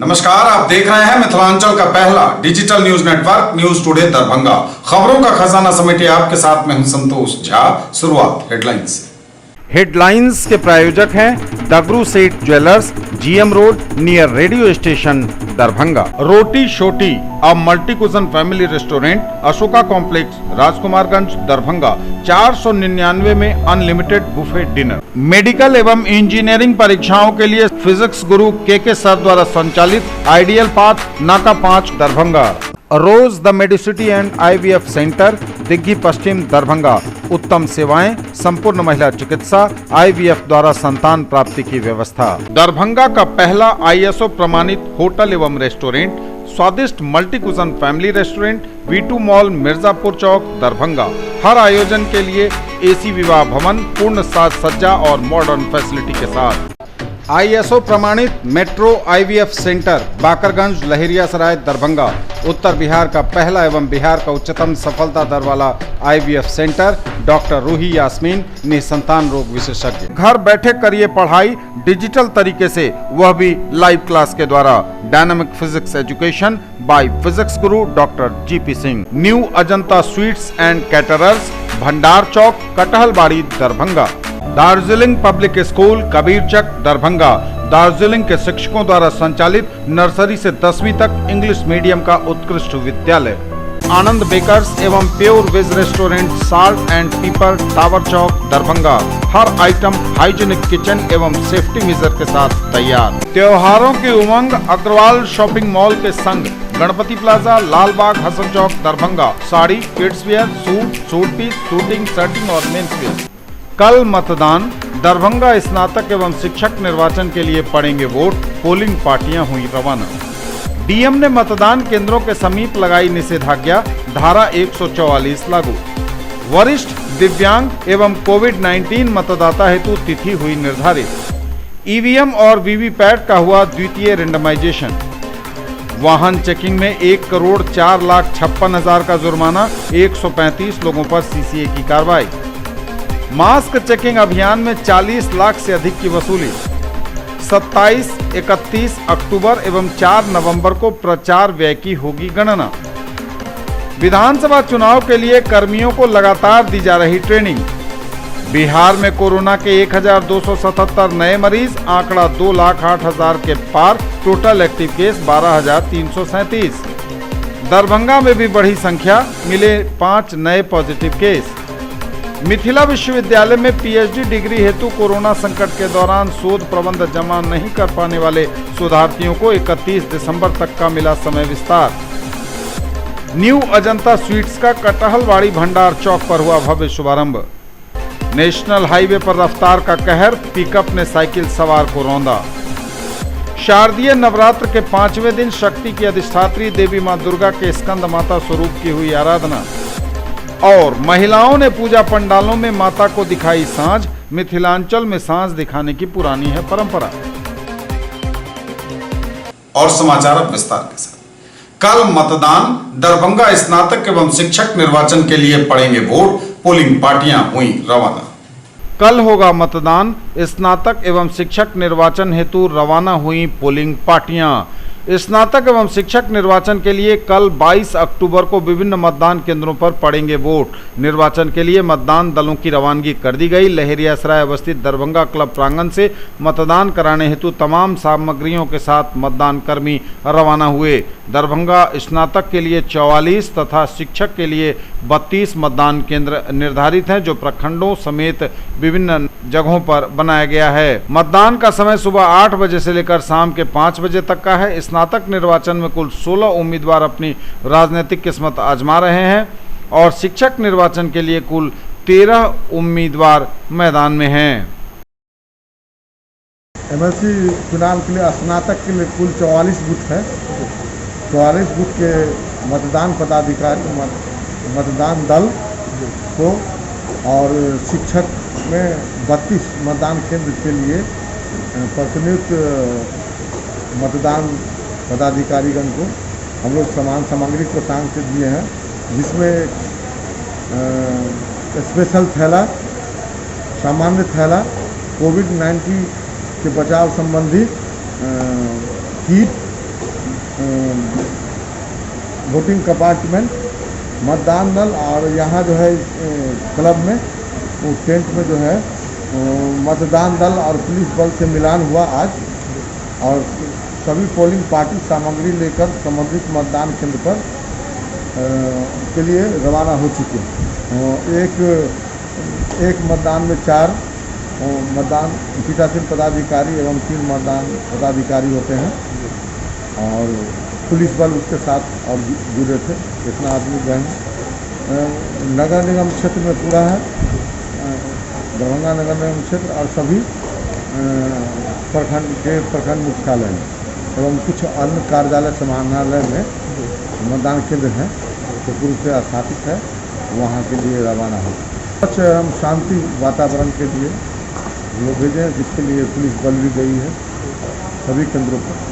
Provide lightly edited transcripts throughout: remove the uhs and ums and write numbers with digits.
नमस्कार, आप देख रहे हैं मिथिलांचल का पहला digital news network news today Darbhanga. खबरों का खजाना समेटे आपके साथ में हूं संतोष झा। शुरुआत हेडलाइंस से। हेडलाइंस के प्रायोजक हैं Dagru Seth jewellers, GM road near radio station Darbhanga. Roti Shoti a multi cuisine family restaurant, Ashoka complex, Rajkumarganj Darbhanga. 499 में अनलिमिटेड बुफे डिनर। मेडिकल एवं इंजीनियरिंग परीक्षाओं के लिए फिजिक्स गुरु के सर द्वारा संचालित ideal path, Naka 5 Darbhanga. Rose the medicity and IVF centre, Digghi Paschim Darbhanga. उत्तम सेवाएं, संपूर्ण महिला चिकित्सा, IVF द्वारा संतान प्राप्ति की व्यवस्था। दरभंगा का पहला ISO प्रमाणित होटल एवं रेस्टोरेंट, स्वादिष्ट multi cuisine family restaurant, V2 mall, Mirzapur Chowk Darbhanga. हर आयोजन के लिए AC विवाह भवन, पूर्ण साज सज्जा और मॉडर्न फैसिलिटी के साथ। ISO प्रमाणित metro IVF centre, Bakarganj, Laheriasarai Darbhanga. उत्तर बिहार का पहला एवं बिहार का उच्चतम सफलता दर वाला IVF centre. Doctor Roohi Yasmin, निसंतान रोग विशेषज्ञ। घर बैठे करिए पढ़ाई डिजिटल तरीके से, वह भी लाइव क्लास के द्वारा। Dynamic physics education by physics Guru doctor GP Singh. New Ajanta sweets and caterers, Bhandar Chowk, Kathalbari Darbhanga. Darjeeling public school, Kabirchak Darbhanga. Darjeeling के शिक्षकों द्वारा संचालित नर्सरी से 10वीं तक इंग्लिश मीडियम का उत्कृष्ट विद्यालय। आनंद बेकर्स एवं pure veg restaurant, salt and pepper, tower Chowk Darbhanga. हर आइटम हाइजीनिक किचन एवं सेफ्टी मेजर के साथ तैयार। त्योहारों की उमंग अग्रवाल शॉपिंग मॉल के संग, Ganpati plaza, Lal Bagh, Hasan Chowk Darbhanga. Sari, kids wear, suit piece, suiting, shirting और मेंस वेयर। कल मतदान, दरभंगा स्नातक एवं शिक्षक निर्वाचन के लिए पड़ेंगे वोट, पोलिंग पार्टियां हुई रवाना। डीएम ने मतदान केंद्रों के समीप लगाई निषेधाज्ञा, धारा 144 लागू। वरिष्ठ, दिव्यांग एवं कोविड-19 मतदाता हेतु तिथि हुई निर्धारित। ईवीएम और वीवीपैट का हुआ द्वितीय रेंडमाइजेशन। वाहन चेकिंग में 1,04,56,000 का जुर्माना, 135 लोगों पर CCA की कार्रवाई। मास्क चेकिंग अभियान में 40 लाख से अधिक की वसूली। 27, 31 अक्टूबर एवं 4 नवंबर को प्रचार व्यय की होगी गणना। विधानसभा चुनाव के लिए कर्मियों को लगातार दी जा रही ट्रेनिंग। बिहार में कोरोना के 1,277 नए मरीज, आंकड़ा 2,08,000 के पार। Total active case 12,337। दरभंगा में भी बढ़ी संख्या, मिले 5 नए पॉजिटिव केस। मिथिला विश्वविद्यालय में PhD डिग्री हेतु कोरोना संकट के दौरान शोध प्रबंध जमा नहीं कर पाने वाले शोधार्थियों को 31 दिसंबर तक का मिला समय विस्तार। न्यू अजंता स्वीट्स का कटहलबाड़ी भंडार चौक पर हुआ भव्य शुभारंभ। नेशनल हाईवे पर रफ्तार का कहर, पिकअप ने साइकिल सवार को रौंदा। शारदीय नवरात्र के 5वें दिन शक्ति की अधिष्ठात्री देवी मां दुर्गा के स्कंद माता स्वरूप की हुई आराधना। और महिलाओं ने पूजा पंडालों में माता को दिखाई सांझ। मिथिलांचल में सांझ दिखाने की पुरानी है परंपरा। और समाचार अब विस्तार के साथ। कल मतदान, दरभंगा स्नातक एवं शिक्षक निर्वाचन के लिए पड़ेंगे वोट, पोलिंग पार्टियां हुई रवाना। कल होगा मतदान, स्नातक एवं शिक्षक निर्वाचन हेतु रवाना हुई पोलिंग पार्टियां। स्नातक एवं शिक्षक निर्वाचन के लिए कल 22 अक्टूबर को विभिन्न मतदान केंद्रों पर पड़ेंगे वोट। निर्वाचन के लिए मतदान दलों की रवानगी कर दी गई। लहेरियासराय अवस्थित दरभंगा क्लब प्रांगण से मतदान कराने हेतु तमाम सामग्रियों के साथ मतदान कर्मी रवाना हुए। दरभंगा स्नातक के लिए 44 तथा शिक्षक के लिए 32 मतदान केंद्र निर्धारित हैं, जो प्रखंडों समेत विभिन्न जगहों पर बनाया गया है। मतदान का समय सुबह 8 बजे से लेकर शाम के 5 बजे तक का है। स्नातक निर्वाचन में कुल 16 उम्मीदवार अपनी राजनीतिक किस्मत आजमा रहे हैं और शिक्षक निर्वाचन के लिए कुल 13 उम्मीदवार मैदान में हैं। MLC चुनाव के लिए स्नातक के लिए कुल 44 बूथ है। 44 बूथ के मतदान पदाधिकारी, मतदान दल को, और शिक्षक में 32 मतदान केंद्र के लिए प्रतिनियुक्त मतदान पदाधिकारीगण को हम लोग समान सामग्री प्रोत्साहन से दिए हैं, जिसमें स्पेशल थैला, सामान्य थैला, कोविड-19 के बचाव संबंधी किट वोटिंग कंपार्टमेंट, मतदान दल और यहाँ जो है क्लब में वो टेंट में जो है मतदान दल और पुलिस बल से मिलान हुआ आज, और सभी पोलिंग पार्टी सामग्री लेकर संबंधित मतदान केंद्र पर के लिए रवाना हो चुके हैं। एक मतदान में 4 मतदान पीठासीन पदाधिकारी एवं 3 मतदान पदाधिकारी होते हैं, और पुलिस बल उसके साथ और जुड़े थे। इतना आदमी गए हैं। नगर निगम क्षेत्र में पूरा है, दरभंगा नगर निगम क्षेत्र और सभी प्रखंड मुख्यालय में एवं कुछ अन्य कार्यालय समाहरणालय में मतदान केंद्र हैं जो पूर्व से स्थापित है, वहाँ के लिए रवाना हो। स्वच्छ एवं शांति वातावरण के लिए लोग भेजें, जिसके लिए पुलिस बल भी गई है सभी केंद्रों पर।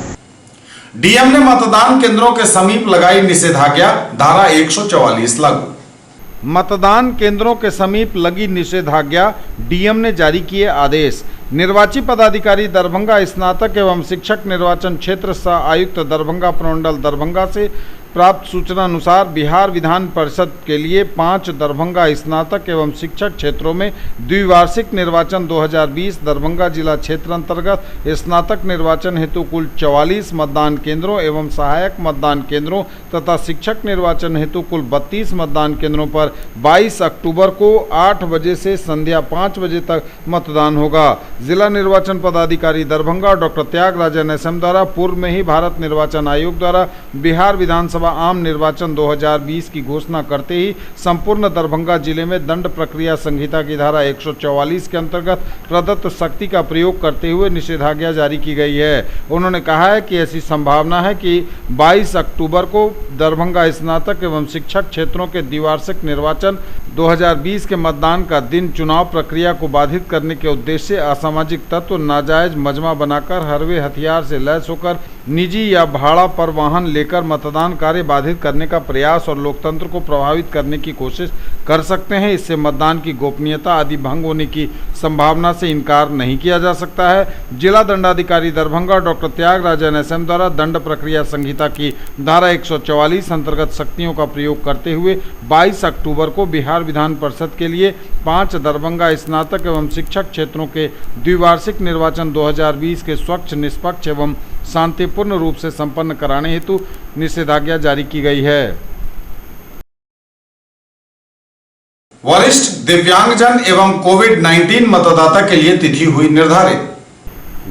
डीएम ने मतदान केंद्रों के समीप लगाई निषेधाज्ञा, धारा 144 लागू। मतदान केंद्रों के समीप लगी निषेधाज्ञा, डीएम ने जारी किए आदेश। निर्वाची पदाधिकारी दरभंगा स्नातक एवं शिक्षक निर्वाचन क्षेत्र सह आयुक्त दरभंगा प्रमंडल दरभंगा से प्राप्त सूचना अनुसार बिहार विधान परिषद के लिए 5 दरभंगा स्नातक एवं शिक्षक क्षेत्रों में द्विवार्षिक निर्वाचन 2020 दरभंगा जिला क्षेत्र अंतर्गत स्नातक निर्वाचन हेतु कुल 44 मतदान केंद्रों एवं सहायक मतदान केंद्रों तथा शिक्षक निर्वाचन हेतु कुल 32 मतदान केंद्रों पर 22 अक्टूबर को 8 बजे से संध्या 5 बजे तक मतदान होगा। जिला निर्वाचन पदाधिकारी दरभंगा डॉक्टर त्यागराजन एसएम द्वारा पूर्व में ही भारत निर्वाचन आयोग द्वारा बिहार विधानसभा आम निर्वाचन 2020 की घोषणा करते ही संपूर्ण दरभंगा जिले में दंड प्रक्रिया संहिता की धारा 144 के अंतर्गत प्रदत्त शक्ति का प्रयोग करते हुए निषेधाज्ञा जारी की गई है। उन्होंने कहा है कि ऐसी संभावना है कि 22 अक्टूबर को दरभंगा स्नातक एवं शिक्षक क्षेत्रों के द्विवार्षिक निर्वाचन 2020 के मतदान का दिन चुनाव प्रक्रिया को बाधित करने के उद्देश्य से असामाजिक तत्व नाजायज मजमा बनाकर हरवे हथियार से लैस होकर निजी या भाड़ा पर वाहन लेकर मतदान कार्य बाधित करने का प्रयास और लोकतंत्र को प्रभावित करने की कोशिश कर सकते हैं। इससे मतदान की गोपनीयता आदि भंग होने की संभावना से इनकार नहीं किया जा सकता है। जिला दंडाधिकारी दरभंगा डॉक्टर त्यागराजन एसएम द्वारा दंड प्रक्रिया संहिता की धारा 144 अंतर्गत शक्तियों का प्रयोग करते हुए 22 अक्टूबर को बिहार विधान परिषद के लिए 5 दरभंगा स्नातक एवं शिक्षक क्षेत्रों के द्विवार्षिक निर्वाचन 2020 के स्वच्छ, निष्पक्ष एवं शांतिपूर्ण रूप से संपन्न कराने हेतु निषेधाज्ञा जारी की गई है। वरिष्ठ दिव्यांगजन एवं कोविड-19 मतदाता के लिए तिथि हुई निर्धारित।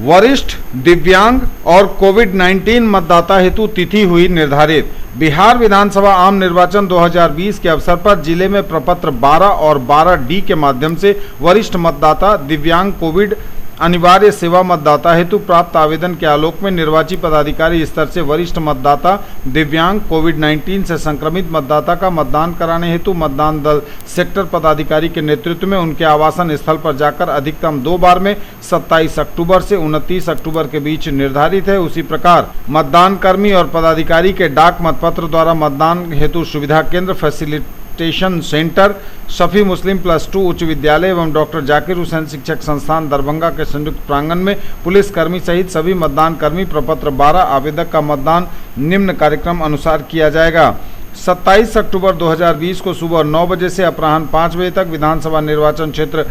वरिष्ठ दिव्यांग और कोविड-19 मतदाता हेतु तिथि हुई निर्धारित। बिहार विधानसभा आम निर्वाचन 2020 के अवसर पर जिले में प्रपत्र 12 और 12D के माध्यम से वरिष्ठ मतदाता, दिव्यांग, कोविड अनिवार्य सेवा मतदाता हेतु प्राप्त आवेदन के आलोक में निर्वाची पदाधिकारी स्तर से वरिष्ठ मतदाता, दिव्यांग, कोविड-19 से संक्रमित मतदाता का मतदान कराने हेतु मतदान दल सेक्टर पदाधिकारी के नेतृत्व में उनके आवासन स्थल पर जाकर अधिकतम 2 बार में 27 अक्टूबर से 29 अक्टूबर के बीच निर्धारित है। उसी प्रकार मतदान कर्मी और पदाधिकारी के डाक मतपत्र द्वारा मतदान हेतु सुविधा केंद्र, फैसिलिटेशन सेंटर, शफी मुस्लिम +2 उच्च विद्यालय एवं डॉक्टर जाकिर हुसैन शिक्षक संस्थान दरभंगा के संयुक्त प्रांगण में पुलिसकर्मी सहित सभी मतदान कर्मी प्रपत्र 12 आवेदक का मतदान निम्न कार्यक्रम अनुसार किया जाएगा। 27 अक्टूबर 2020 को सुबह 9 बजे से अपराह्न 5 बजे तक विधानसभा निर्वाचन क्षेत्र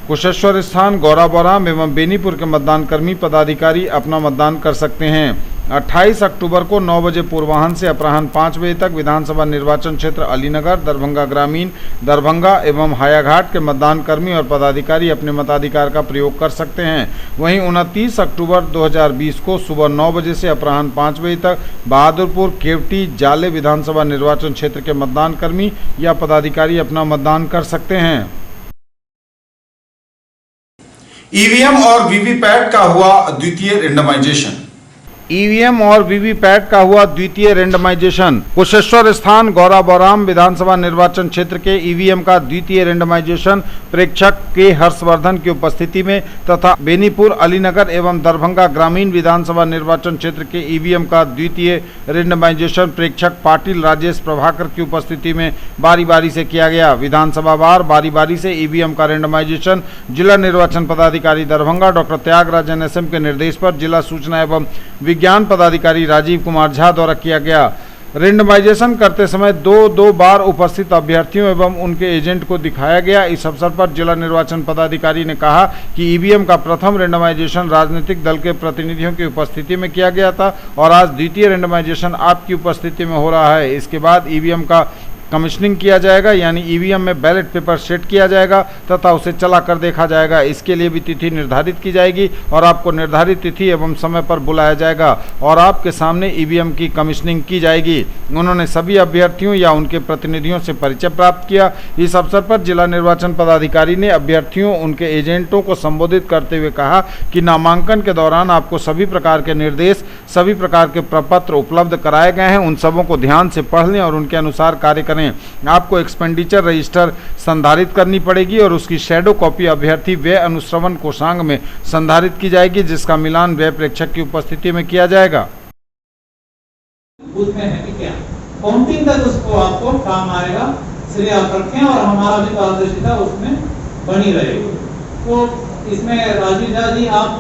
कुशेश्वर स्थान, गौराबौराम एवं बेनीपुर के मतदान कर्मी पदाधिकारी अपना मतदान कर सकते हैं। 28 अक्टूबर को 9 बजे पूर्वाह्न से अपराह्न 5 बजे तक विधानसभा निर्वाचन क्षेत्र अलीनगर, दरभंगा ग्रामीण, दरभंगा एवं हायाघाट के मतदान कर्मी और पदाधिकारी अपने मताधिकार का प्रयोग कर सकते हैं। वहीं 29 अक्टूबर 2020 को सुबह 9 बजे से अपराह्न 5 बजे तक बहादुरपुर, केवटी, जाले विधानसभा निर्वाचन क्षेत्र के मतदान कर्मी या पदाधिकारी अपना मतदान कर सकते हैं। ईवीएम और वीवीपैट का हुआ द्वितीय रेंडमाइजेशन। ईवीएम और वीवीपैट का हुआ द्वितीय रेंडमाइजेशन। कुशेश्वर स्थान, गौराबौराम विधानसभा निर्वाचन क्षेत्र के ईवीएम का द्वितीय रेंडमाइजेशन प्रेक्षक के हर्षवर्धन की उपस्थिति में तथा बेनीपुर, अलीनगर एवं दरभंगा ग्रामीण विधानसभा निर्वाचन क्षेत्र के ईवीएम का द्वितीय रेंडमाइजेशन प्रेक्षक पाटिल राजेश प्रभाकर की उपस्थिति में बारी बारी से किया गया। विधानसभा वार बारी बारी से ईवीएम का रेंडमाइजेशन जिला निर्वाचन पदाधिकारी दरभंगा डॉक्टर त्यागराजन एसएम के निर्देश पर जिला सूचना एवं विज्ञान पदाधिकारी राजीव कुमार झा द्वारा किया गया। रेंडमाइजेशन करते समय दो बार उपस्थित अभ्यर्थियों एवं उनके एजेंट को दिखाया गया। इस अवसर पर जिला निर्वाचन पदाधिकारी ने कहा कि ईवीएम का प्रथम रेंडमाइजेशन राजनीतिक दल के प्रतिनिधियों की उपस्थिति में किया गया था और आज द्वितीय रेंडमाइजेशन आपकी उपस्थिति में हो रहा है। इसके बाद ईवीएम का कमीशनिंग किया जाएगा, यानी ईवीएम में बैलेट पेपर सेट किया जाएगा तथा उसे चला कर देखा जाएगा। इसके लिए भी तिथि निर्धारित की जाएगी और आपको निर्धारित तिथि एवं समय पर बुलाया जाएगा और आपके सामने ईवीएम की कमीशनिंग की जाएगी। उन्होंने सभी अभ्यर्थियों या उनके प्रतिनिधियों से परिचय प्राप्त किया। इस अवसर पर जिला निर्वाचन पदाधिकारी ने अभ्यर्थियों, उनके एजेंटों को संबोधित करते हुए कहा कि नामांकन के दौरान आपको सभी प्रकार के निर्देश, सभी प्रकार के प्रपत्र उपलब्ध कराए गए हैं। उन सबों को ध्यान से पढ़ लें और उनके अनुसार कार्य करें। आपको एक्सपेंडिचर रजिस्टर संधारित करनी पड़ेगी और उसकी शैडो कॉपी अभ्यर्थी व्यय अनुश्रवण कोषांग में संधारित की जाएगी, जिसका मिलान व्यय प्रेक्षक की उपस्थिति में किया जाएगा। बूथ में है कि क्या काउंटिंग तक उसको आपको काम आएगा, इसलिए आप रखें और हमारा भी पारदर्शिता उसमें बनी रहेगी। तो इसमें राजीव झा जी आप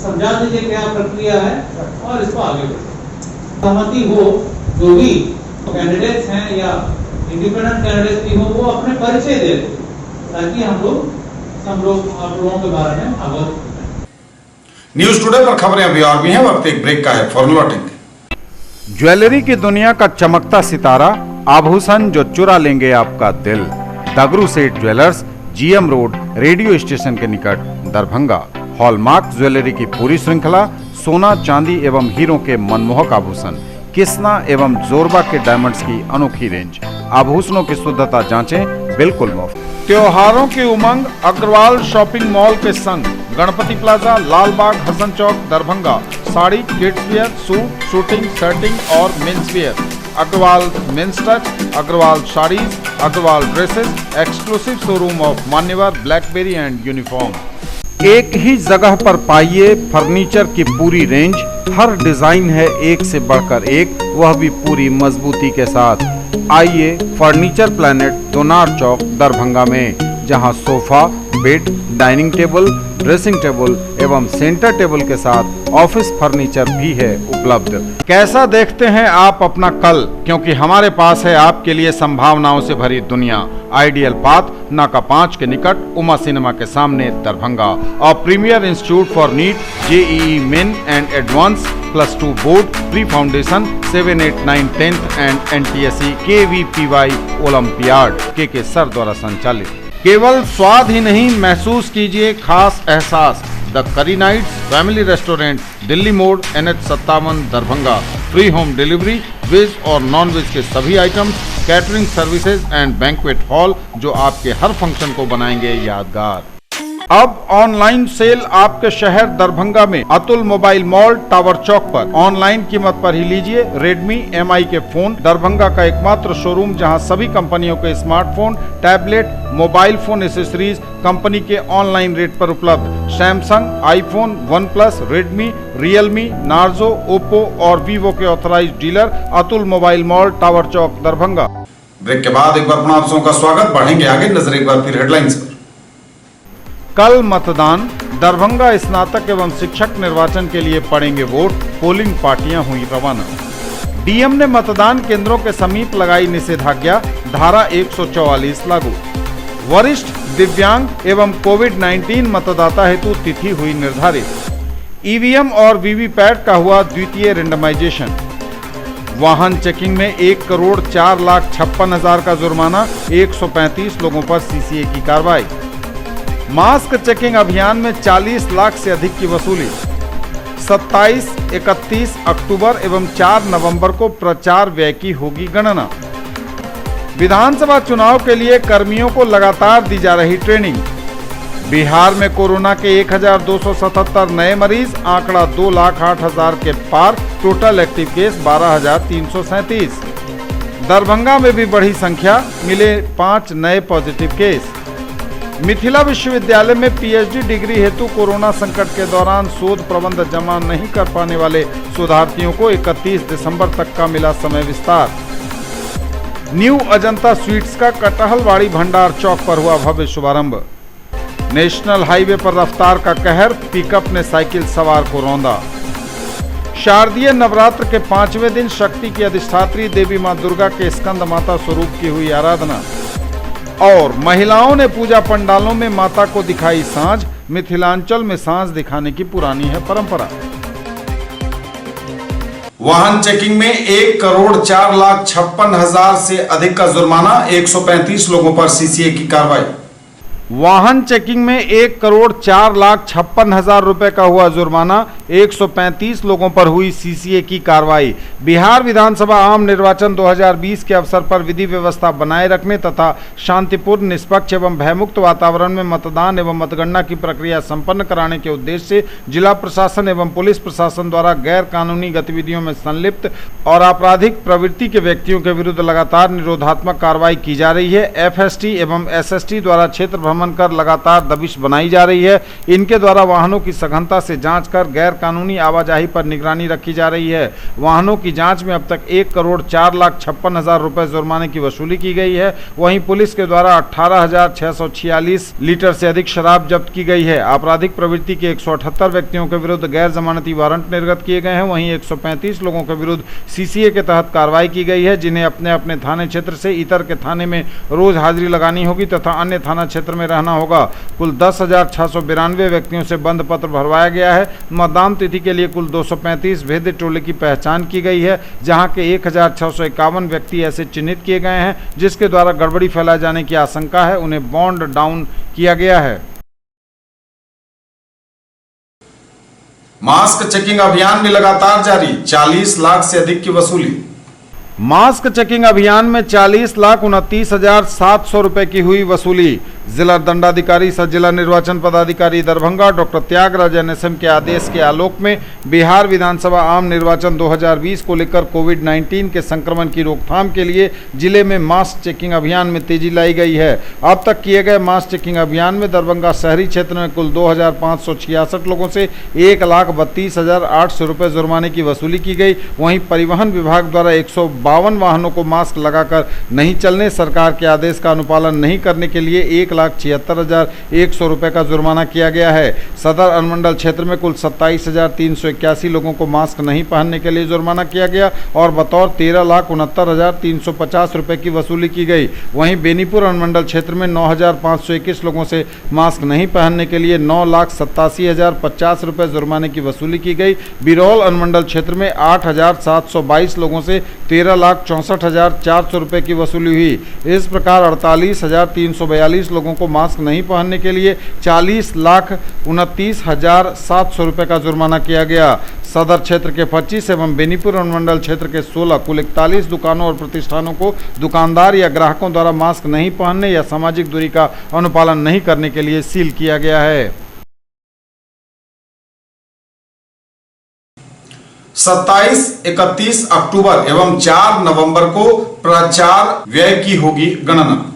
समझा दीजिए क्या प्रक्रिया है और इसको आगे बढ़े। सहमति हो, जो भी कैंडिडेट्स हैं या इंडिपेंडेंट कैंडिडेट भी हो, वो अपने परिचय दे ताकि हम लोग आप लोगों के बारे में अवगत हो। न्यूज टुडे पर खबरें अभी और भी हैं, वक्त एक ब्रेक का है, फॉर लौटेंगे। ज्वेलरी की दुनिया का चमकता सितारा, आभूषण जो चुरा लेंगे आपका दिल। दगरू सेठ jewellers, GM road, radio station के निकट, दरभंगा। हॉलमार्क ज्वेलरी की पूरी श्रृंखला, सोना, चांदी एवं हीरों के मनमोहक आभूषण, किस्ना एवं जोरबा के डायमंड्स की अनोखी रेंज। आभूषणों की शुद्धता जांचें, बिल्कुल मुफ्त। त्योहारों की उमंग अग्रवाल शॉपिंग मॉल के संग, Ganpati plaza, Lalbagh, Hasan Chowk, Darbhanga. Sari, kids wear, suit, suiting, shirting और men's wear. Agrawal men's touch, Agrawal saris, Agrawal dresses, exclusive showroom of Manyavar, Blackberry and uniform. एक ही जगह पर पाइए फर्नीचर की पूरी रेंज। हर डिजाइन है एक से बढ़कर एक, वह भी पूरी मजबूती के साथ। आइए फर्नीचर प्लैनेट, दोनार चौक, दरभंगा में, जहां sofa, bed, dining table, dressing table एवं सेंटर टेबल के साथ ऑफिस फर्नीचर भी है उपलब्ध। कैसा देखते हैं आप अपना कल, क्योंकि हमारे पास है आपके लिए संभावनाओं से भरी दुनिया। आइडियल पाथ, नाका 5 के निकट, उमा सिनेमा के सामने, दरभंगा। और premier institute for NEET, JEE main and advance, +2 board, pre foundation, 7, 8, 9, 10th and NTSC KVPY olympiad के सर द्वारा संचालित। केवल स्वाद ही नहीं, महसूस कीजिए खास एहसास। द करी nights family restaurant, Delhi Mor, NH57, Darbhanga. Free home delivery, veg और नॉन वेज के सभी items, catering services and banquet hall, जो आपके हर फंक्शन को बनाएंगे यादगार। अब ऑनलाइन सेल आपके शहर दरभंगा में, Atul mobile mall, tower Chowk पर। ऑनलाइन कीमत पर ही लीजिए Redmi MI के फोन। दरभंगा का एकमात्र शोरूम जहां सभी कंपनियों के smartphone, tablet, mobile phone accessories company के ऑनलाइन रेट पर उपलब्ध। Samsung, iPhone, OnePlus, Redmi, Realme, Narzo, Oppo और Vivo के authorised dealer, Atul mobile mall, tower Chowk, Darbhanga. Break के बाद एक बार पुनः आप सबका स्वागत। बढ़ेंगे आगे, नजर एक बार फिर हेडलाइंस पर। कल मतदान, दरभंगा स्नातक एवं शिक्षक निर्वाचन के लिए पड़ेंगे वोट, पोलिंग पार्टियां हुई रवाना। डीएम ने मतदान केंद्रों के समीप लगाई निषेधाज्ञा, धारा 144 लागू। वरिष्ठ, दिव्यांग एवं कोविड-19 मतदाता हेतु तिथि हुई निर्धारित। ईवीएम और वीवीपैट का हुआ द्वितीय रेंडमाइजेशन। वाहन चेकिंग में 1,04,56,000 का जुर्माना, 135 लोगों पर सीसीए की कार्रवाई। मास्क चेकिंग अभियान में 40 लाख से अधिक की वसूली। 27, 31 अक्टूबर एवं 4 नवंबर को प्रचार व्यय की होगी गणना। विधानसभा चुनाव के लिए कर्मियों को लगातार दी जा रही ट्रेनिंग। बिहार में कोरोना के 1,277 नए मरीज, आंकड़ा 2,08,000 के पार। Total active case 12,337। दरभंगा में भी बढ़ी संख्या, मिले 5 नए पॉजिटिव केस। मिथिला विश्वविद्यालय में पीएचडी डिग्री हेतु कोरोना संकट के दौरान शोध प्रबंध जमा नहीं कर पाने वाले शोधार्थियों को 31 दिसंबर तक का मिला समय विस्तार। न्यू अजंता स्वीट्स का कटहलवाड़ी भंडार चौक पर हुआ भव्य शुभारंभ। नेशनल हाईवे पर रफ्तार का कहर, पिकअप ने साइकिल सवार को रौंदा। शारदीय नवरात्र के 5वें दिन शक्ति की अधिष्ठात्री देवी मां दुर्गा के स्कंद माता स्वरूप की हुई आराधना और महिलाओं ने पूजा पंडालों में माता को दिखाई साँझ। मिथिलांचल में साँझ दिखाने की पुरानी है परंपरा। वाहन चेकिंग में 1,04,56,000 से अधिक का जुर्माना, 135 लोगों पर सीसीए की कार्रवाई। वाहन चेकिंग में 1,04,56,000 रुपए का हुआ जुर्माना, 135 लोगों पर हुई सीसीए की कार्रवाई। बिहार विधानसभा आम निर्वाचन 2020 के अवसर पर विधि व्यवस्था बनाए रखने तथा शांतिपूर्ण, निष्पक्ष एवं भयमुक्त वातावरण में मतदान एवं मतगणना की प्रक्रिया संपन्न कराने के उद्देश्य से जिला प्रशासन एवं पुलिस प्रशासन द्वारा गैर कानूनी गतिविधियों में संलिप्त और आपराधिक प्रवृत्ति के व्यक्तियों के विरुद्ध लगातार निरोधात्मक कार्रवाई की जा रही है। एफएसटी एवं एसएसटी द्वारा क्षेत्र भ्रमण कर लगातार दबिश बनाई जा रही है। इनके द्वारा वाहनों की सघनता से जांच कर गैर कानूनी आवाजाही पर निगरानी रखी जा रही है। वाहनों की जांच में अब तक 1,04,56,000 रुपए जुर्माने की वसूली की गई है। वहीं पुलिस के द्वारा 18,646 लीटर से अधिक शराब जब्त की गई है। आपराधिक प्रवृत्ति के 178 व्यक्तियों के विरुद्ध गैर जमानती वारंट निर्गत किए गए हैं। वहीं 135 लोगों के विरुद्ध सीसीए के तहत कार्रवाई की गई है, जिन्हें अपने अपने थाने क्षेत्र से इतर के थाने में रोज हाजिरी लगानी होगी तथा अन्य थाना क्षेत्र में रहना होगा। कुल 10,692 व्यक्तियों से बंद पत्र भरवाया गया है। मतदान तिथि के लिए कुल 235 भेद्य टोले की पहचान की गई है, जहां के 1,651 व्यक्ति ऐसे चिन्हित किए गए हैं जिसके द्वारा गड़बड़ी फैलाए जाने की आशंका है। उन्हें बॉन्ड डाउन किया गया है। मास्क चेकिंग अभियान में लगातार जारी, 40 लाख से अधिक की वसूली। मास्क चेकिंग अभियान में 40,29,700 रुपए की हुई वसूली। जिला दंडाधिकारी सह जिला निर्वाचन पदाधिकारी दरभंगा डॉक्टर त्यागराज NSM के आदेश के आलोक में बिहार विधानसभा आम निर्वाचन 2020 को लेकर कोविड-19 के संक्रमण की रोकथाम के लिए जिले में मास्क चेकिंग अभियान में तेजी लाई गई है। अब तक किए गए मास्क चेकिंग अभियान में दरभंगा शहरी क्षेत्र में कुल 2,566 लोगों से 1,32,800 रुपए जुर्माने की वसूली की गई। वहीं परिवहन विभाग द्वारा 152 वाहनों को मास्क लगाकर नहीं चलने, सरकार के आदेश का अनुपालन नहीं करने के लिए 1,76,100 रुपए का जुर्माना किया गया है। सदर अनुमंडल क्षेत्र में कुल 27,381 लोगों को मास्क नहीं पहनने के लिए जुर्माना किया गया और बतौर 13,69,350 रुपए की वसूली की गई। वहीं बेनीपुर अनुमंडल क्षेत्र में 9,521 लोगों से मास्क नहीं पहनने के लिए 9,87,050 रुपए जुर्माने की वसूली की गई। बिरौल अनुमंडल क्षेत्र में 8,722 लोगों से 13,64,400 रुपए की वसूली हुई। इस प्रकार 48,342 लोगों को मास्क नहीं पहनने के लिए 40,29,700 रुपए का जुर्माना किया गया। सदर क्षेत्र के 25 एवं बेनीपुर अनुमंडल क्षेत्र के 16 कुल 41 दुकानों और प्रतिष्ठानों को दुकानदार या ग्राहकों द्वारा मास्क नहीं पहनने या सामाजिक दूरी का अनुपालन नहीं करने के लिए सील किया गया है। 27, 31 अक्टूबर एवं 4 नवंबर को प्रचार व्यय की होगी गणना।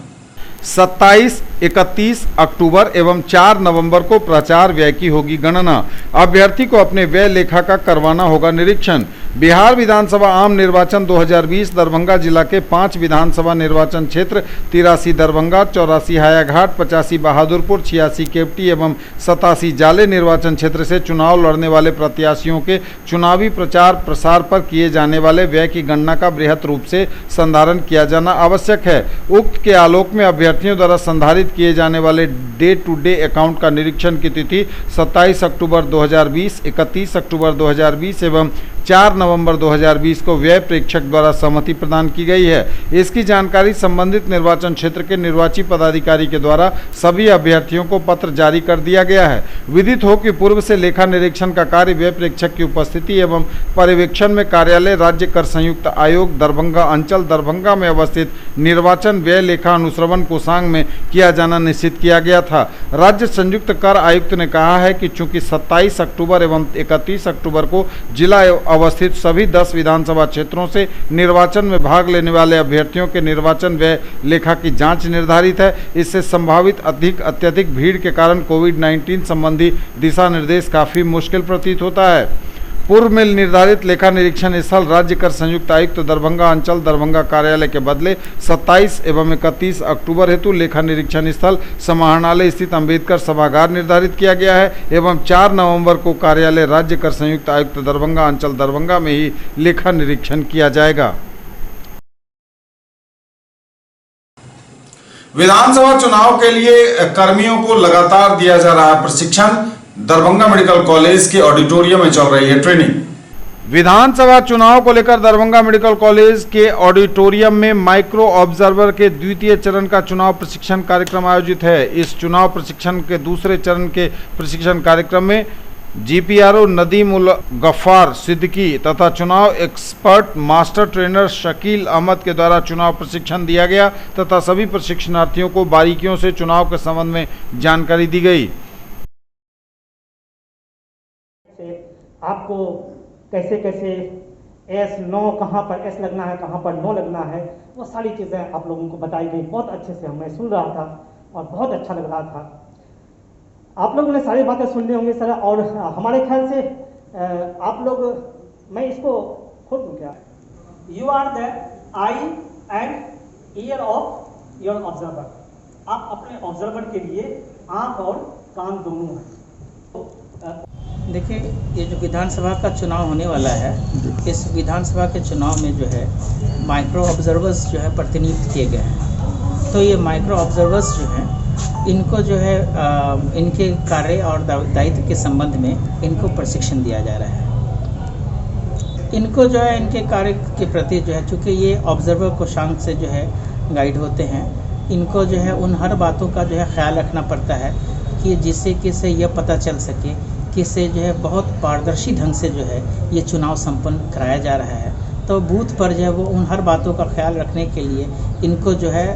27, 31 अक्टूबर एवं 4 नवंबर को प्रचार व्यय की होगी गणना। अभ्यर्थी को अपने व्यय लेखा का करवाना होगा निरीक्षण। बिहार विधानसभा आम निर्वाचन 2020 दरभंगा जिला के 5 विधानसभा निर्वाचन क्षेत्र 83 दरभंगा, 84 हायाघाट, 85 बहादुरपुर, 86 केवटी एवं 87 जाले निर्वाचन क्षेत्र से चुनाव लड़ने वाले प्रत्याशियों के चुनावी प्रचार प्रसार पर किए जाने वाले व्यय की गणना का बृहत रूप से संधारण किया जाना आवश्यक है। उक्त के आलोक में अभ्यर्थियों द्वारा संधारित किए जाने वाले डे टू डे अकाउंट का निरीक्षण की तिथि 27 अक्टूबर 2020, 31 अक्टूबर 2020 एवं 4 नवंबर 2020 को व्यय प्रेक्षक द्वारा सहमति प्रदान की गई है। इसकी जानकारी संबंधित निर्वाचन क्षेत्र के निर्वाची पदाधिकारी के द्वारा सभी अभ्यर्थियों को पत्र जारी कर दिया गया है। विदित हो कि पूर्व से लेखा निरीक्षण का कार्य व्यय प्रेक्षक की उपस्थिति एवं पर्यवेक्षण में कार्यालय राज्य कर संयुक्त आयोग दरभंगा अंचल दरभंगा में अवस्थित निर्वाचन व्यय लेखा अनुश्रवण कोषांग में किया जाना निश्चित किया गया था। राज्य संयुक्त कर आयुक्त ने कहा है कि चूंकि 27 अक्टूबर एवं 31 अक्टूबर को जिला अवस्थित सभी 10 विधानसभा क्षेत्रों से निर्वाचन में भाग लेने वाले अभ्यर्थियों के निर्वाचन व्यय लेखा की जांच निर्धारित है, इससे संभावित अत्यधिक भीड़ के कारण कोविड-19 संबंधी दिशा निर्देश काफी मुश्किल प्रतीत होता है। पूर्व में निर्धारित लेखा निरीक्षण स्थल राज्य कर संयुक्त आयुक्त दरभंगा अंचल दरभंगा कार्यालय के बदले 27 एवं 31 अक्टूबर हेतु लेखा निरीक्षण स्थल समाहरणालय स्थित अंबेडकर सभागार निर्धारित किया गया है एवं 4 नवंबर को कार्यालय राज्य कर संयुक्त आयुक्त दरभंगा अंचल दरभंगा में ही लेखा निरीक्षण किया जाएगा। विधानसभा चुनाव के लिए कर्मियों को लगातार दिया जा रहा है प्रशिक्षण। दरभंगा मेडिकल कॉलेज के ऑडिटोरियम में चल रही है ट्रेनिंग। विधानसभा चुनाव को लेकर दरभंगा मेडिकल कॉलेज के ऑडिटोरियम में माइक्रो ऑब्जर्वर के द्वितीय चरण का चुनाव प्रशिक्षण कार्यक्रम आयोजित है। इस चुनाव प्रशिक्षण के दूसरे चरण के प्रशिक्षण कार्यक्रम में जीपीआरओ नदीम उल गफ्फार सिद्दीकी तथा चुनाव expert master trainer Shakeel Ahmad के द्वारा चुनाव प्रशिक्षण दिया गया तथा सभी प्रशिक्षणार्थियों को बारीकियों से चुनाव के संबंध में जानकारी दी गई। आपको कैसे कैसे एस नो कहाँ पर एस लगना है, कहाँ पर नो लगना है, वो सारी चीज़ें आप लोगों को बताई गई। बहुत अच्छे से मैं सुन रहा था और बहुत अच्छा लग रहा था। आप लोगों ने सारी बातें सुन ली होंगी सर। और हमारे ख्याल से आप लोग, मैं इसको खोल दूँ क्या? You are the eye and ear of your observer. आप अपने ऑब्जर्वर के लिए आँख और कान दोनों हैं। देखिए, ये जो विधानसभा का चुनाव होने वाला है, इस विधानसभा के चुनाव में जो है माइक्रो ऑब्जर्वर्स जो है प्रतिनियुक्त किए गए हैं। तो ये माइक्रो ऑब्जर्वर्स जो हैं, इनको जो है इनके कार्य और दायित्व के संबंध में इनको प्रशिक्षण दिया जा रहा है। इनको जो है इनके कार्य के प्रति जो है, चूँकि ये ऑब्जर्वर को शांत से जो है गाइड होते हैं, इनको जो है उन हर बातों का जो है ख्याल रखना पड़ता है कि जिससे किसे यह पता चल सके कि से जो है बहुत पारदर्शी ढंग से जो है ये चुनाव संपन्न कराया जा रहा है। तो बूथ पर जो है वो उन हर बातों का ख्याल रखने के लिए इनको जो है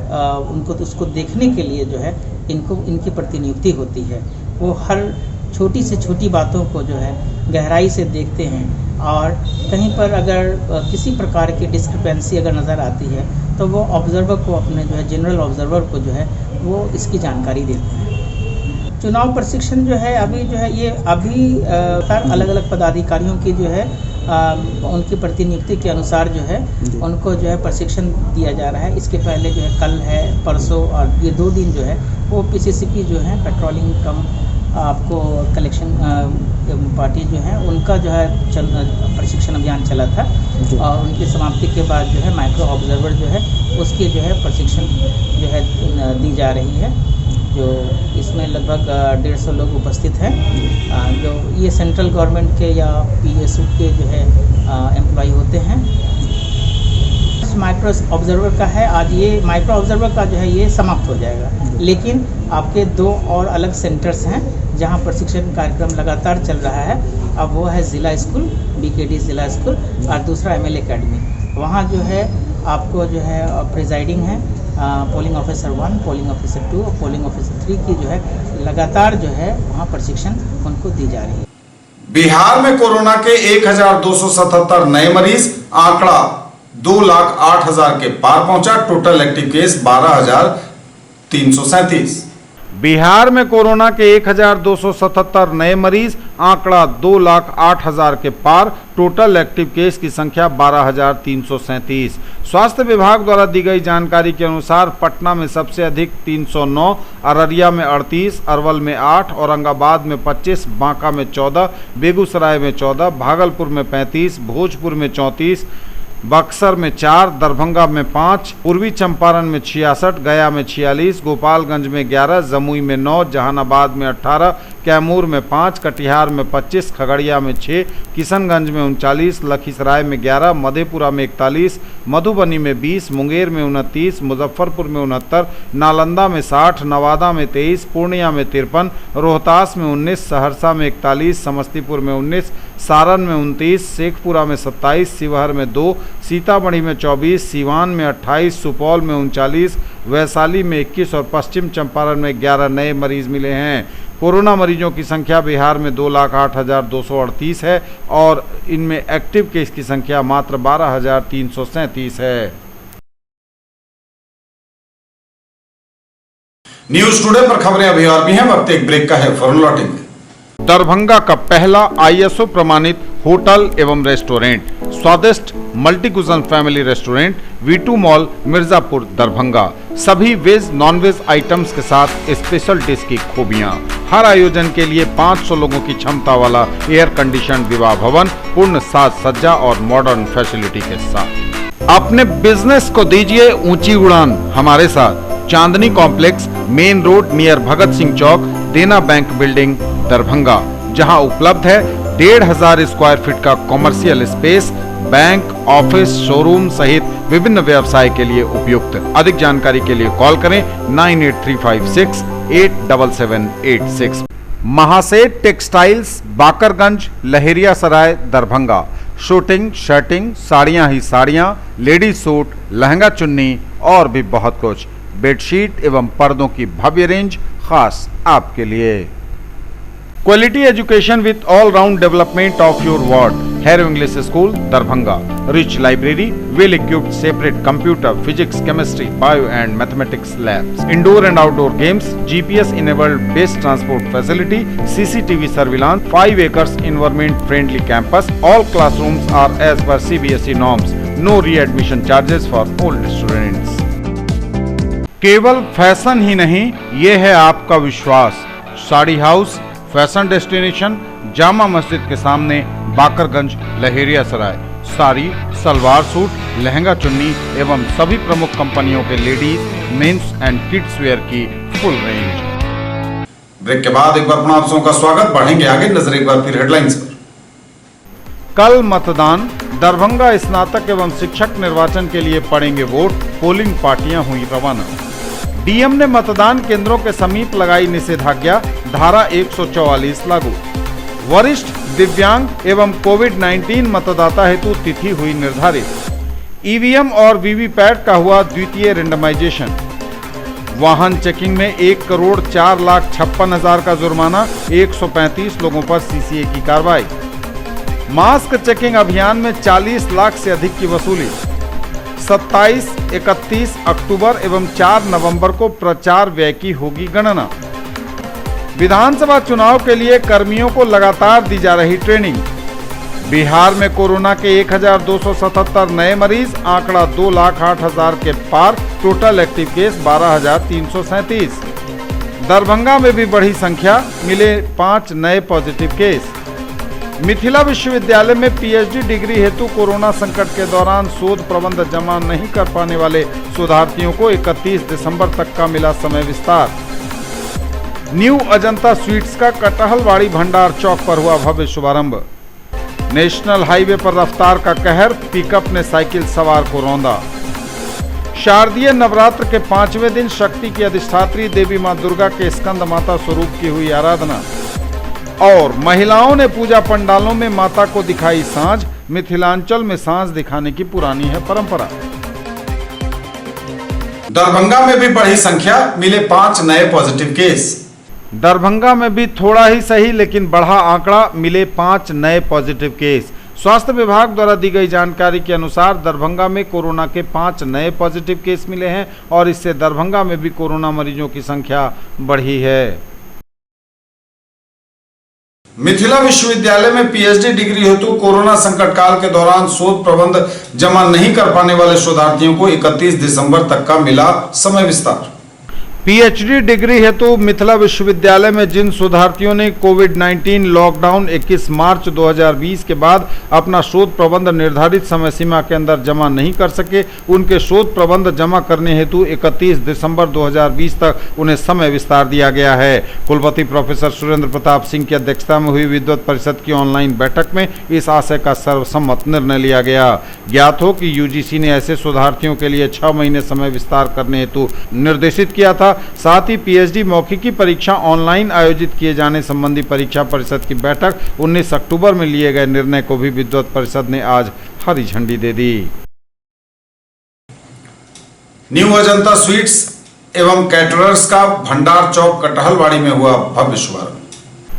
उनको तो उसको देखने के लिए जो है इनको इनकी प्रतिनियुक्ति होती है। वो हर छोटी से छोटी बातों को जो है गहराई से देखते हैं और कहीं पर अगर किसी प्रकार की डिस्क्रिपेंसी अगर नज़र आती है तो वो ऑब्जर्वर को, अपने जो है जनरल ऑब्जर्वर को जो है वो इसकी जानकारी देते हैं। चुनाव प्रशिक्षण जो है अभी जो है ये अभी अलग अलग पदाधिकारियों की जो है उनकी प्रतिनियुक्ति के अनुसार जो है उनको जो है प्रशिक्षण दिया जा रहा है। इसके पहले जो है कल है, परसों और ये 2 दिन जो है वो पीसीसीपी जो है पेट्रोलिंग कम आपको कलेक्शन पार्टी जो है उनका जो है प्रशिक्षण अभियान चला था और उनकी समाप्ति के बाद जो है माइक्रो ऑब्जर्वर जो है उसकी जो है प्रशिक्षण जो है दी जा रही है। जो इसमें लगभग 150 लोग उपस्थित हैं, जो ये सेंट्रल गवर्नमेंट के या पीएसयू के जो है एम्प्लॉय होते हैं। माइक्रो ऑब्जर्वर का है, आज ये माइक्रो ऑब्जर्वर का जो है ये समाप्त हो जाएगा, लेकिन आपके 2 और अलग सेंटर्स हैं जहां प्रशिक्षण कार्यक्रम लगातार चल रहा है। अब वो है ज़िला स्कूल, बीकेडी ज़िला स्कूल, और दूसरा एमएल एकेडमी। वहाँ जो है आपको जो है प्रिजाइडिंग है पोलिंग ऑफिसर 1, पोलिंग ऑफिसर 2 और पोलिंग ऑफिसर 3 की जो है लगातार जो है वहाँ प्रशिक्षण उनको दी जा रही है। बिहार में कोरोना के 1277 नए मरीज, आंकड़ा 2,08,000 के पार पहुंचा। Total active case 12,337। बिहार में कोरोना के 1277 नए मरीज, आंकड़ा 2,08,000 के पार। टोटल एक्टिव केस की संख्या 12,337। स्वास्थ्य विभाग द्वारा दी गई जानकारी के अनुसार पटना में सबसे अधिक 309, अररिया में 38, अरवल में 8, औरंगाबाद में 25, बांका में 14, बेगूसराय में 14, भागलपुर में 35, भोजपुर में 34, बक्सर में 4, दरभंगा में 5, पूर्वी चंपारण में 66, गया में 46, गोपालगंज में 11, जमुई में 9, जहानाबाद में 18, कैमूर में 5, कटिहार में 25, खगड़िया में 6, किशनगंज में 39, लखीसराय में 11, मधेपुरा में 41, मधुबनी में 20, मुंगेर में 29, मुजफ्फरपुर में 69, नालंदा में 60, नवादा में 23, पूर्णिया में 53, रोहतास में 19, सहरसा में 41, समस्तीपुर में 19, सारण में 29, शेखपुरा में 27, शिवहर में 2, सीतामढ़ी में 24, सीवान में 28, सुपौल में 39, वैशाली में 21 और पश्चिम चंपारण में 11 नए मरीज मिले हैं। कोरोना मरीजों की संख्या बिहार में 2,08,238 है और इनमें एक्टिव केस की संख्या मात्र 12,337 है। न्यूज टुडे पर खबरें अभी और भी हैं, वक्त एक ब्रेक का है, फौरन लौटेंगे। दरभंगा का पहला ISO प्रमाणित होटल एवं रेस्टोरेंट स्वादिष्ट multi cuisine family restaurant V2 mall Mirzapur Darbhanga. सभी वेज नॉन वेज आइटम्स के साथ स्पेशल डिश की खूबियां। हर आयोजन के लिए 500 लोगों की क्षमता वाला एयर कंडीशन विवाह भवन पूर्ण साज सज्जा और मॉडर्न फैसिलिटी के साथ। अपने बिजनेस को दीजिए ऊंची उड़ान हमारे साथ। चांदनी complex, main road near Bhagat Singh चौक, देना बैंक बिल्डिंग दरभंगा, जहां उपलब्ध है 1500 स्क्वायर फीट का commercial space, bank, office, showroom सहित विभिन्न व्यवसाय के लिए उपयुक्त। अधिक जानकारी के लिए कॉल करें 9835687786। महासेठ टेक्सटाइल्स, बाकरगंज, लहेरिया सराय दरभंगा। शूटिंग, शर्टिंग, साड़ियां ही साड़ियां, लेडीज सूट, लहंगा चुन्नी और भी बहुत कुछ। बेडशीट एवं पर्दों की भव्य रेंज खास आपके लिए। Quality education with all round development of your ward. Harrow English school Darbhanga. Rich library, well equipped separate computer, physics, chemistry, bio and mathematics labs, indoor and outdoor games, GPS enabled best transport facility, CCTV surveillance, 5 acres environment friendly campus. All classrooms are as per CBSE norms. No re-admission charges for all students. केवल fashion ही नहीं, ये है आपका विश्वास। Sari house, fashion destination, Jama Masjid के सामने, Bakarganj, Laheria Sarai. Sari, salwar suit, lehenga chunni एवं सभी प्रमुख कंपनियों के ladies, mens and kids wear की फुल रेंज। ब्रेक के बाद एक बार पुनः आप सबका स्वागत। बढ़ेंगे आगे, नजर एक बार फिर हेडलाइंस पर। कल मतदान, दरभंगा स्नातक एवं शिक्षक निर्वाचन के लिए पड़ेंगे वोट, पोलिंग पार्टियां हुई रवाना। डीएम ने मतदान केंद्रों के समीप लगाई निषेधाज्ञा, धारा 144 लागू। वरिष्ठ, दिव्यांग एवं कोविड-19 मतदाता हेतु तिथि हुई निर्धारित। ईवीएम और वीवीपैट का हुआ द्वितीय रेंडमाइजेशन। वाहन चेकिंग में 1,04,56,000 का जुर्माना, 135 लोगों पर CCA की कार्रवाई। मास्क चेकिंग अभियान में 40 लाख से अधिक की वसूली। 27, 31 अक्टूबर एवं 4 नवंबर को प्रचार व्यय की होगी गणना। विधानसभा चुनाव के लिए कर्मियों को लगातार दी जा रही ट्रेनिंग। बिहार में कोरोना के 1277 नए मरीज, आंकड़ा 2,08,000 के पार। Total active case 12,337। दरभंगा में भी बढ़ी संख्या, मिले 5 नए पॉजिटिव केस। मिथिला विश्वविद्यालय में PhD डिग्री हेतु कोरोना संकट के दौरान शोध प्रबंध जमा नहीं कर पाने वाले शोधार्थियों को 31 दिसंबर तक का मिला समय विस्तार। न्यू अजंता स्वीट्स का कटहलवाड़ी भंडार चौक पर हुआ भव्य शुभारंभ। नेशनल हाईवे पर रफ्तार का कहर, पिकअप ने साइकिल सवार को रौंदा। शारदीय नवरात्र के 5वें दिन शक्ति की अधिष्ठात्री देवी मां दुर्गा के स्कंद माता स्वरूप की हुई आराधना। और महिलाओं ने पूजा पंडालों में माता को दिखाई सांझ। मिथिलांचल में सांझ दिखाने की पुरानी है परंपरा। दरभंगा में भी बढ़ी संख्या, मिले 5 नए पॉजिटिव केस। दरभंगा में भी थोड़ा ही सही लेकिन बढ़ा आंकड़ा, मिले 5 नए पॉजिटिव केस। स्वास्थ्य विभाग द्वारा दी गई जानकारी के अनुसार दरभंगा में कोरोना के 5 नए पॉजिटिव केस मिले हैं और इससे दरभंगा में भी कोरोना मरीजों की संख्या बढ़ी है। मिथिला विश्वविद्यालय में PhD डिग्री हेतु कोरोना संकट काल के दौरान शोध प्रबंध जमा नहीं कर पाने वाले शोधार्थियों को 31 दिसंबर तक का मिला समय विस्तार। PhD डिग्री हेतु मिथिला विश्वविद्यालय में जिन शोधार्थियों ने कोविड-19 लॉकडाउन 21 मार्च 2020 के बाद अपना शोध प्रबंध निर्धारित समय सीमा के अंदर जमा नहीं कर सके, उनके शोध प्रबंध जमा करने हेतु 31 दिसंबर 2020 तक उन्हें समय विस्तार दिया गया है। कुलपति प्रोफेसर सुरेंद्र प्रताप सिंह की अध्यक्षता में हुई विद्वत परिषद की ऑनलाइन बैठक में इस आशय का सर्वसम्मत निर्णय लिया गया। ज्ञात हो कि UGC ने ऐसे शोधार्थियों के लिए 6 महीने समय विस्तार करने हेतु निर्देशित किया था। साथ ही PhD मौखिकी परीक्षा ऑनलाइन आयोजित किए जाने संबंधी परीक्षा परिषद की बैठक 19 अक्टूबर में लिए गए निर्णय को भी विद्वत परिषद ने आज हरी झंडी दे दी। न्यू अजंता स्वीट्स एवं कैटरर्स का भंडार चौक कटहलवाड़ी में हुआ भव्य शुभारंभ।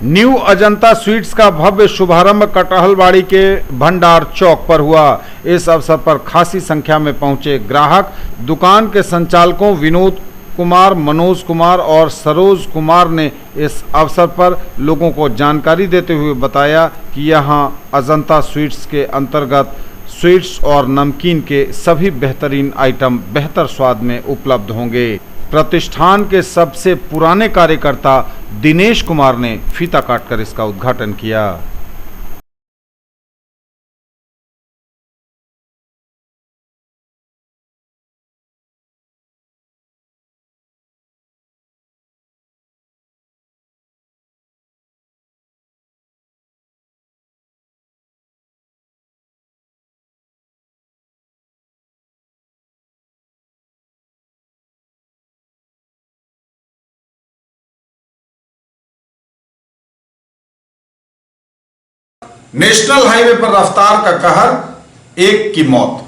न्यू अजंता स्वीट्स का भव्य शुभारंभ कटहलवाड़ी के भंडार चौक पर हुआ। इस अवसर पर खासी संख्या में पहुंचे ग्राहक, दुकान के संचालकों विनोद कुमार, मनोज कुमार और सरोज कुमार ने इस अवसर पर लोगों को जानकारी देते हुए बताया कि यहां अजंता स्वीट्स के अंतर्गत स्वीट्स और नमकीन के सभी बेहतरीन आइटम बेहतर स्वाद में उपलब्ध होंगे। प्रतिष्ठान के सबसे पुराने कार्यकर्ता दिनेश कुमार ने फीता काटकर इसका उद्घाटन किया। नेशनल हाईवे पर रफ्तार का कहर, एक की मौत।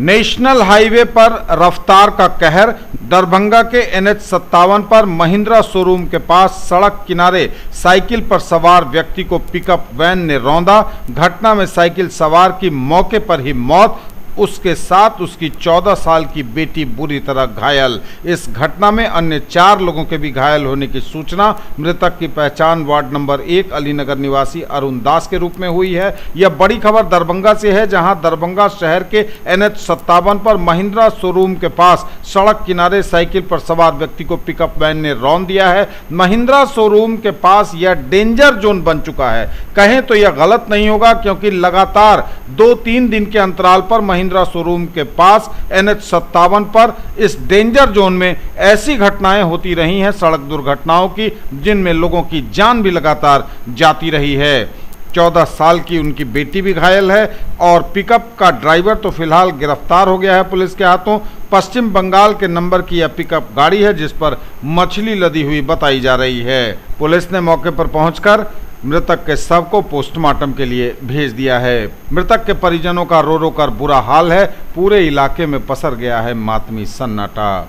नेशनल हाईवे पर रफ्तार का कहर। दरभंगा के NH 57 पर महिंद्रा शोरूम के पास सड़क किनारे साइकिल पर सवार व्यक्ति को पिकअप वैन ने रौंदा। घटना में साइकिल सवार की मौके पर ही मौत, उसके साथ उसकी 14 साल की बेटी बुरी तरह घायल। इस घटना में अन्य 4 लोगों के भी घायल होने की सूचना। मृतक की पहचान वार्ड नंबर 1 अलीनगर निवासी अरुण दास के रूप में हुई है। यह बड़ी खबर दरभंगा से है, जहां दरभंगा शहर के NH 57 पर महिंद्रा शोरूम के पास सड़क किनारे साइकिल पर सवार व्यक्ति को पिकअप वैन ने रौंद दिया है। महिंद्रा शोरूम के पास यह डेंजर जोन बन चुका है। कहें तो यह गलत नहीं होगा, क्योंकि लगातार 2-3 दिन के अंतराल पर महिंद्रा शोरूम के पास NH 57 पर इस डेंजर जोन में ऐसी घटनाएं होती रही हैं, सड़क दुर्घटनाओं की, जिनमें लोगों की जान भी लगातार जाती रही है। 14 साल की उनकी बेटी भी घायल है और पिकअप का ड्राइवर तो फिलहाल गिरफ्तार हो गया है पुलिस के हाथों। पश्चिम बंगाल के नंबर की यह पिकअप गाड़ी है, जिस पर मछली लदी हुई बताई जा रही है। पुलिस ने मौके पर पहुंचकर मृतक के शव को पोस्टमार्टम के लिए भेज दिया है। मृतक के परिजनों का रो रो कर बुरा हाल है। पूरे इलाके में पसर गया है मातमी सन्नाटा।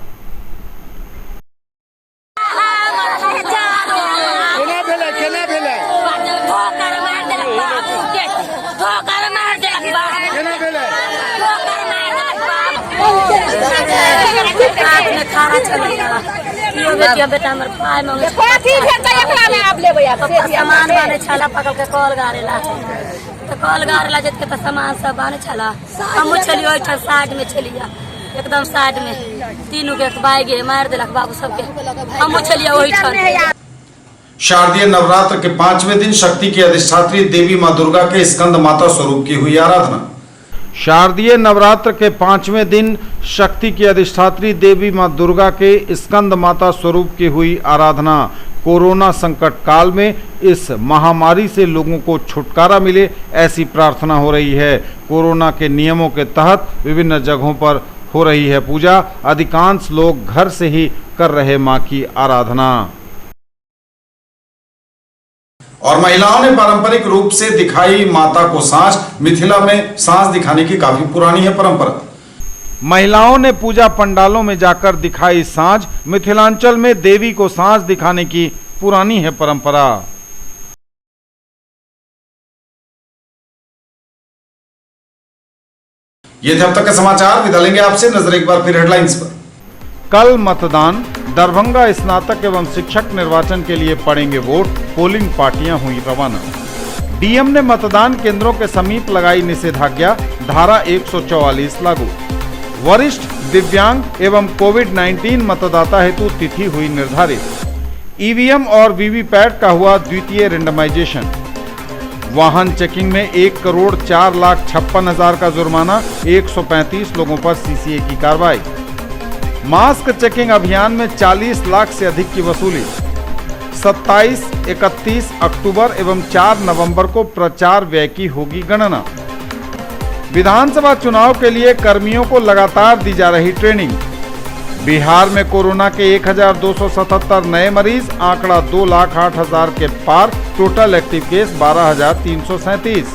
बेटा हमर पाय मांगे कथि भेटै एकरा में आप लेबै आप सामान बाने छला पकड़ के कॉल गारेला तो कॉल गारेला जत के त सामान सब बाने छला हम चलियो ओइ ठन साइड में चलिया एकदम साइड में तीनों के बाइगे मार देलक बाबू सब के हम चलियो ओइ ठन। शारदीय नवरात्र के 5वें दिन शक्ति की अधिष्ठात्री देवी मां दुर्गा के स्कंद माता स्वरूप की हुई आराधना। शारदीय नवरात्र के 5वें दिन शक्ति की अधिष्ठात्री देवी मां दुर्गा के स्कंद माता स्वरूप की हुई आराधना। कोरोना संकट काल में इस महामारी से लोगों को छुटकारा मिले, ऐसी प्रार्थना हो रही है। कोरोना के नियमों के तहत विभिन्न जगहों पर हो रही है पूजा। अधिकांश लोग घर से ही कर रहे मां की आराधना। और महिलाओं ने पारंपरिक रूप से दिखाई माता को सांझ। मिथिला में सांझ दिखाने की काफी पुरानी है परंपरा। महिलाओं ने पूजा पंडालों में जाकर दिखाई सांझ। मिथिलांचल में देवी को सांझ दिखाने की पुरानी है परंपरा। ये थे अब तक के समाचार। विदा लेंगे आपसे। नजर एक बार फिर हेडलाइंस पर। कल मतदान। दरभंगा स्नातक एवं शिक्षक निर्वाचन के लिए पड़ेंगे वोट। पोलिंग पार्टियां हुई रवाना। डीएम ने मतदान केंद्रों के समीप लगाई निषेधाज्ञा। धारा 144 लागू। वरिष्ठ, दिव्यांग एवं कोविड-19 मतदाता हेतु तिथि हुई निर्धारित। ईवीएम और वीवीपैट का हुआ द्वितीय रेंडमाइजेशन। वाहन चेकिंग में 1,04,56,000 का जुर्माना। 135 लोगों पर सीसीए की कार्रवाई। मास्क चेकिंग अभियान में 40 लाख से अधिक की वसूली। 27, 31 अक्टूबर एवं 4 नवंबर को प्रचार व्यय की होगी गणना। विधानसभा चुनाव के लिए कर्मियों को लगातार दी जा रही ट्रेनिंग। बिहार में कोरोना के 1,277 नए मरीज। आंकड़ा 2,08,000 के पार। Total active case 12,337।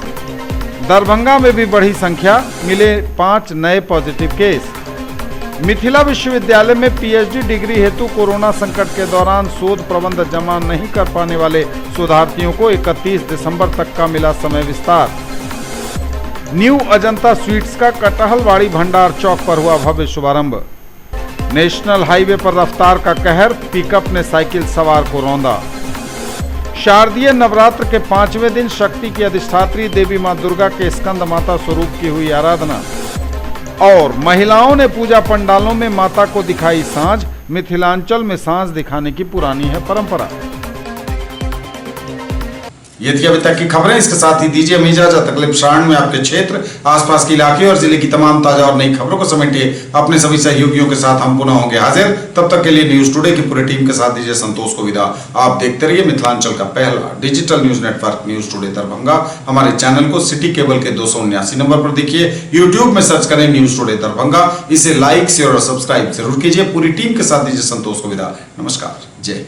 दरभंगा में भी बढ़ी संख्या। मिले 5 नए पॉजिटिव केस। मिथिला विश्वविद्यालय में पीएचडी डिग्री हेतु कोरोना संकट के दौरान शोध प्रबंध जमा नहीं कर पाने वाले शोधार्थियों को 31 दिसंबर तक का मिला समय विस्तार। न्यू अजंता स्वीट्स का कटहलवाड़ी भंडार चौक पर हुआ भव्य शुभारंभ। नेशनल हाईवे पर रफ्तार का कहर, पिकअप ने साइकिल सवार को रौंदा। शारदीय नवरात्र के 5वें दिन शक्ति की अधिष्ठात्री देवी मां दुर्गा के स्कंद माता स्वरूप की हुई आराधना और महिलाओं ने पूजा पंडालों में माता को दिखाई साँझ। मिथिलांचल में साँझ दिखाने की पुरानी है परंपरा। ये थी अभी तक की खबरें। इसके साथ ही दीजिए हमें इजाजत। अगले प्रसारण में आपके क्षेत्र, आसपास के इलाके और जिले की तमाम ताजा और नई खबरों को समेटिए अपने सभी सहयोगियों के साथ हम पुनः होंगे हाजिर। तब तक के लिए न्यूज टुडे की पूरी टीम के साथ दीजिए संतोष को विदा। आप देखते रहिए मिथिलांचल का पहला digital news network news today Darbhanga. हमारे चैनल को सिटी केबल के 279 नंबर पर देखिए। यूट्यूब में सर्च करें न्यूज टुडे दरभंगा। इसे लाइक, शेयर और सब्सक्राइब जरूर कीजिए। पूरी टीम के साथ दीजिए संतोष को विदा। नमस्कार, जय।